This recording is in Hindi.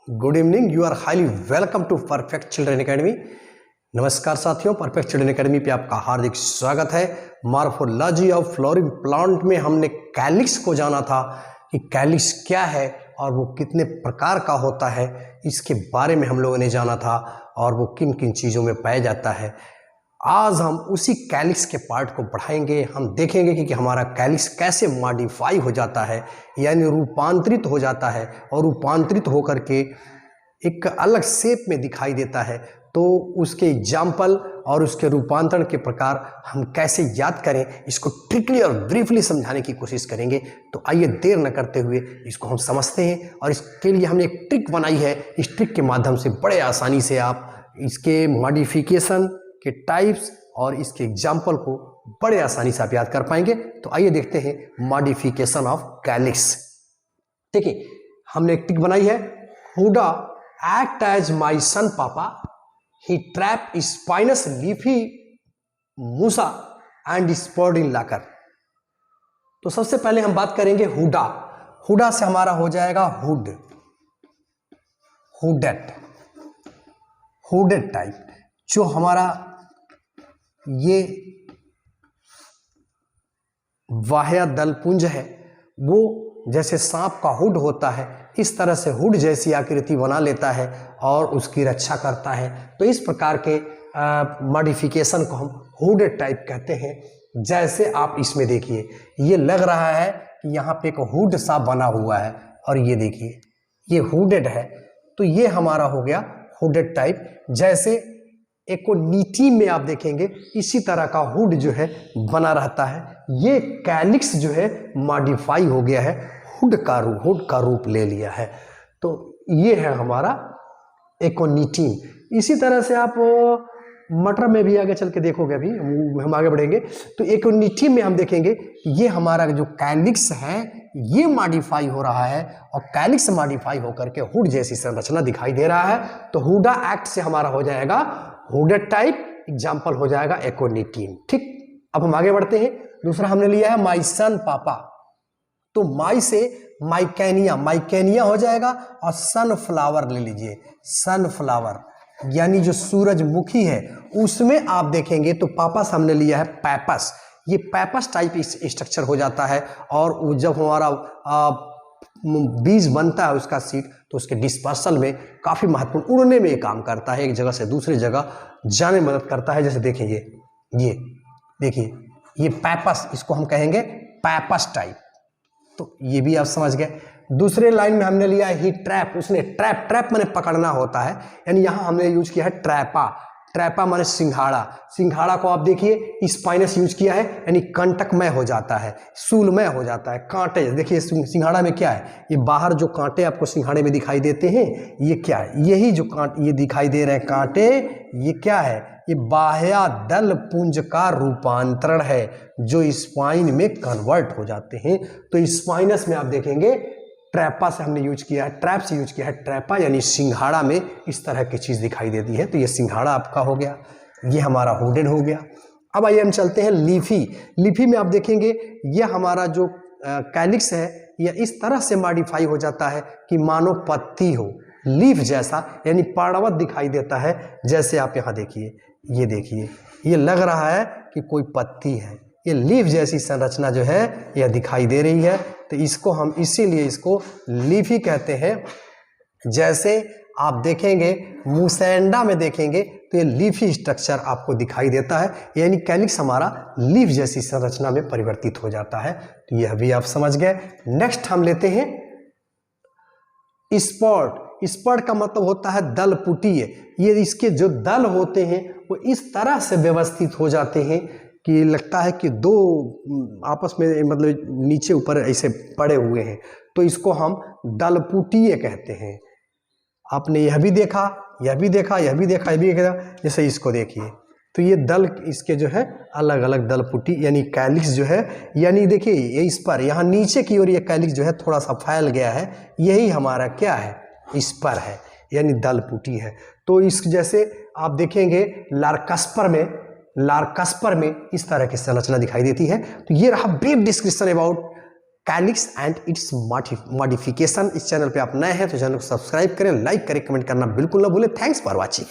Good evening, you are highly welcome to perfect children academy. नमस्कार साथियों, परफेक्ट चिल्ड्रन एकेडमी पे आपका हार्दिक स्वागत है। मॉर्फोलॉजी ऑफ फ्लोरिंग प्लांट में हमने कैलिक्स को जाना था कि कैलिक्स क्या है और वो कितने प्रकार का होता है, इसके बारे में हम लोगों ने जाना था और वो किन किन चीज़ों में पाया जाता है। आज हम उसी कैलिक्स के पार्ट को बढ़ाएंगे। हम देखेंगे कि हमारा कैलिक्स कैसे मॉडिफाई हो जाता है, यानी रूपांतरित हो जाता है और रूपांतरित होकर के एक अलग शेप में दिखाई देता है। तो उसके एग्जाम्पल और उसके रूपांतरण के प्रकार हम कैसे याद करें, इसको ट्रिकली और ब्रीफली समझाने की कोशिश करेंगे। तो आइए देर न करते हुए इसको हम समझते हैं। और इसके लिए हमने एक ट्रिक बनाई है। इस ट्रिक के माध्यम से बड़े आसानी से आप इसके मॉडिफिकेशन के टाइप्स और इसके एग्जाम्पल को बड़े आसानी से आप याद कर पाएंगे। तो आइए देखते हैं मॉडिफिकेशन ऑफ कैलिक्स। देखिए, हमने एक ट्रिक बनाई है। हुडा एक्ट एज माई सन पापा, ही ट्रैप स्पाइनस लीफी मूसा एंड स्पॉर्ड इन लाकर। तो सबसे पहले हम बात करेंगे हुडा। हुडा से हमारा हो जाएगा हुड, हुडेड, हुडेड टाइप। जो हमारा ये वाह्य दलपुंज है वो जैसे सांप का हुड होता है, इस तरह से हुड जैसी आकृति बना लेता है और उसकी रक्षा करता है। तो इस प्रकार के मॉडिफिकेशन को हम हुडेड टाइप कहते हैं। जैसे आप इसमें देखिए, ये लग रहा है कि यहाँ पे एक हुड सा बना हुआ है और ये देखिए ये हुडेड है। तो ये हमारा हो गया हुडेड टाइप। जैसे एकोनिटी में आप देखेंगे इसी तरह का हुड जो है बना रहता है। ये कैलिक्स जो है मॉडिफाई हो गया है, हुड का रूप ले लिया है। तो ये है हमारा एकोनिटी। इसी तरह से आप मटर में भी आगे चल के देखोगे, अभी हम आगे बढ़ेंगे तो एकोनिटी में हम देखेंगे ये हमारा जो कैलिक्स है ये मॉडिफाई हो रहा है और कैलिक्स मॉडिफाई होकर के हुड जैसी संरचना दिखाई दे रहा है। तो हुडा एक्ट से हमारा हो जाएगा हुडेड टाइप, एग्जाम्पल हो जाएगा एकोनिटीन। ठीक, अब हम आगे बढ़ते हैं। दूसरा हमने लिया है माई सन पापा। तो माई से माइकेनिया, माइकेनिया हो जाएगा और सनफ्लावर ले लीजिए। सनफ्लावर यानी जो सूरजमुखी है उसमें आप देखेंगे तो पापा से हमने लिया है पैपस। ये पैपस टाइप स्ट्रक्चर हो जाता है और जब हमारा बीज बनता है उसका सीड, तो उसके डिस्पर्सल में काफ़ी महत्वपूर्ण, उड़ने में ये काम करता है, एक जगह से दूसरी जगह जाने में मदद करता है। जैसे देखें ये देखिए ये पैपस, इसको हम कहेंगे पैपस टाइप। तो ये भी आप समझ गए। दूसरे लाइन में हमने लिया है ही ट्रैप। उसने ट्रैप माने पकड़ना होता है, यानी यहाँ हमने यूज किया है ट्रैपा। ट्रैपा माने सिंघाड़ा। सिंघाड़ा को आप देखिए स्पाइनस यूज किया है, यानी कंटकमय हो जाता है, शूलमय हो जाता है। कांटे देखिए सिंघाड़ा में क्या है, ये बाहर जो कांटे आपको सिंघाड़े में दिखाई देते हैं ये क्या है, यही जो ये दिखाई दे रहे हैं कांटे, ये क्या है, ये बाह्य दल पुंज का रूपांतरण है जो स्पाइन में कन्वर्ट हो जाते हैं। तो स्पाइनस में आप देखेंगे ट्रैपा से हमने यूज किया है, ट्रैप से यूज किया है ट्रैपा, यानी सिंघाड़ा में इस तरह की चीज दिखाई देती है। तो ये सिंघाड़ा आपका हो गया, ये हमारा हुडेड हो गया। अब आइए हम चलते हैं लीफी। लीफी में आप देखेंगे ये हमारा जो कैलिक्स है यह इस तरह से मॉडिफाई हो जाता है कि मानो पत्ती हो, लीफ जैसा, यानी पर्णवत दिखाई देता है। जैसे आप यहाँ देखिए, ये देखिए ये लग रहा है कि कोई पत्ती है, ये लीफ जैसी संरचना जो है यह दिखाई दे रही है। तो इसको हम इसीलिए इसको लीफी कहते हैं। जैसे आप देखेंगे मुसेंडा में देखेंगे तो ये लीफी स्ट्रक्चर आपको दिखाई देता है, यानी कैलिक्स हमारा लीफ जैसी संरचना में परिवर्तित हो जाता है। तो यह भी आप समझ गए। नेक्स्ट हम लेते हैं स्पॉट। स्पॉट का मतलब होता है दल पुटी। ये इसके जो दल होते हैं वो इस तरह से व्यवस्थित हो जाते हैं कि लगता है कि दो आपस में मतलब नीचे ऊपर ऐसे पड़े हुए हैं। तो इसको हम दलपुटीय कहते हैं। आपने यह भी देखा, यह भी देखा, यह भी देखा, यह भी देखा। जैसे इसको देखिए तो ये दल इसके जो है अलग अलग दलपुटी, यानी कैलिक्स जो है, यानी देखिए ये इस पर यहाँ नीचे की ओर ये कैलिक्स जो है थोड़ा सा फैल गया है, यही हमारा क्या है, इस पर है, यानी दलपुटी है। तो इस जैसे आप देखेंगे लार्कस्पर में इस तरह की संरचना दिखाई देती है। तो ये रहा brief description about calyx and it's modification. इस चैनल पे आप नए हैं तो चैनल को सब्सक्राइब करें, लाइक करें, कमेंट करना बिल्कुल ना भूलें। Thanks for watching.